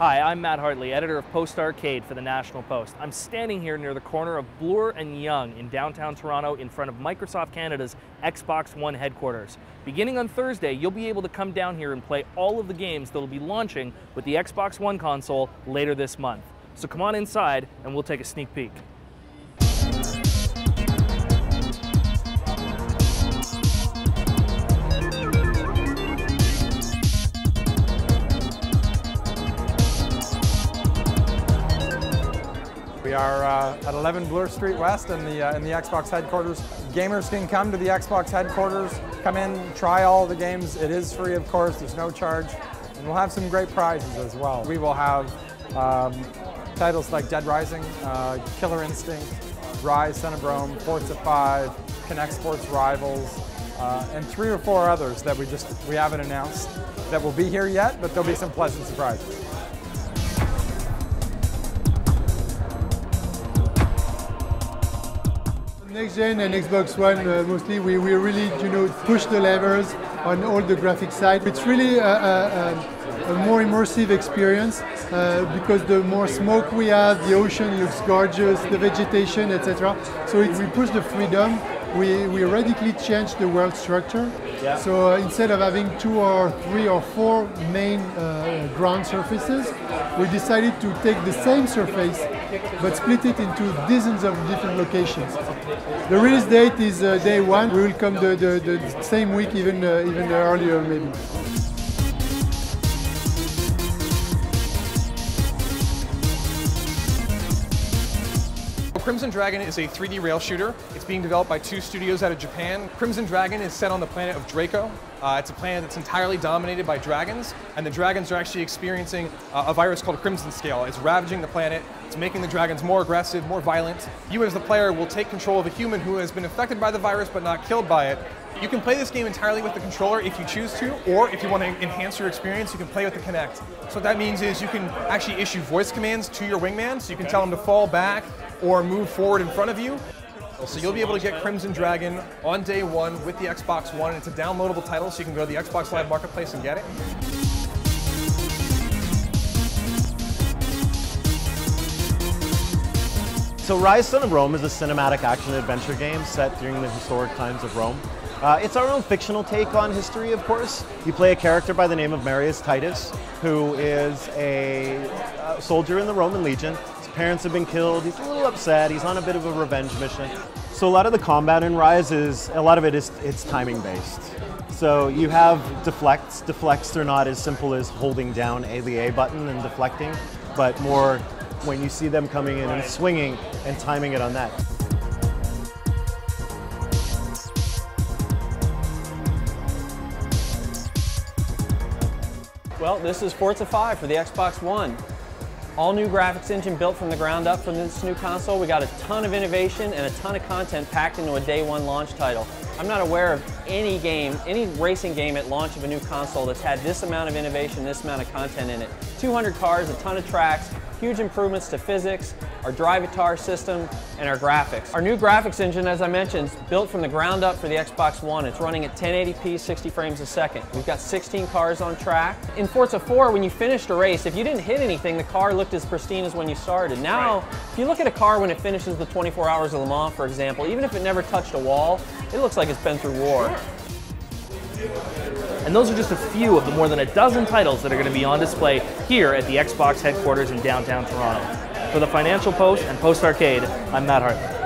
Hi, I'm Matt Hartley, editor of Post Arcade for the National Post. I'm standing here near the corner of Bloor and Yonge in downtown Toronto in front of Microsoft Canada's Xbox One headquarters. Beginning on Thursday, you'll be able to come down here and play all of the games that will be launching with the Xbox One console later this month. So come on inside and we'll take a sneak peek. We are at 11 Bloor Street West in the Xbox headquarters. Gamers can come to the Xbox headquarters, come in, try all the games. It is free, of course, there's no charge. And we'll have some great prizes as well. We will have titles like Dead Rising, Killer Instinct, Rise, Son of Rome, Forza 5, Connect Sports Rivals, and 3 or 4 others that we haven't announced that will be here yet, but there'll be some pleasant surprises. Next gen and Xbox One, mostly we really push the levers on all the graphics side. It's really a more immersive experience because the more smoke we have, the ocean looks gorgeous, the vegetation, etc. So we push the freedom. We radically change the world structure. Yeah. So instead of having 2 or 3 or 4 main ground surfaces, we decided to take the same surface but split it into dozens of different locations. The release date is day 1. We will come the same week, even earlier maybe. Crimson Dragon is a 3D rail shooter. It's being developed by 2 studios out of Japan. Crimson Dragon is set on the planet of Draco. It's a planet that's entirely dominated by dragons, and the dragons are actually experiencing a virus called Crimson Scale. It's ravaging the planet. It's making the dragons more aggressive, more violent. You as the player will take control of a human who has been affected by the virus but not killed by it. You can play this game entirely with the controller if you choose to, or if you want to enhance your experience, you can play with the Kinect. So what that means is you can actually issue voice commands to your wingman, so you can tell him to fall back or move forward in front of you. So you'll be able to get Crimson Dragon on day 1 with the Xbox One. It's a downloadable title, so you can go to the Xbox Live Marketplace and get it. So Rise, Son of Rome is a cinematic action-adventure game set during the historic times of Rome. It's our own fictional take on history, of course. You play a character by the name of Marius Titus, who is a soldier in the Roman Legion. His parents have been killed, he's a little upset, he's on a bit of a revenge mission. So a lot of the combat in Rise it's timing based. So you have deflects. Deflects are not as simple as holding down the A button and deflecting, but more when you see them coming in and swinging and timing it on that. Well, this is Forza 5 for the Xbox One. All new graphics engine built from the ground up for this new console. We got a ton of innovation and a ton of content packed into a day 1 launch title. I'm not aware of any game, any racing game at launch of a new console that's had this amount of innovation, this amount of content in it. 200 cars, a ton of tracks, huge improvements to physics, our drive-atar system, and our graphics. Our new graphics engine, as I mentioned, is built from the ground up for the Xbox One. It's running at 1080p, 60 frames a second. We've got 16 cars on track. In Forza 4, when you finished a race, if you didn't hit anything, the car looked as pristine as when you started. Now, if you look at a car when it finishes the 24 Hours of Le Mans, for example, even if it never touched a wall, it looks like it's been through war. And those are just a few of the more than a dozen titles that are going to be on display here at the Xbox headquarters in downtown Toronto. For the Financial Post and Post Arcade, I'm Matt Hartley.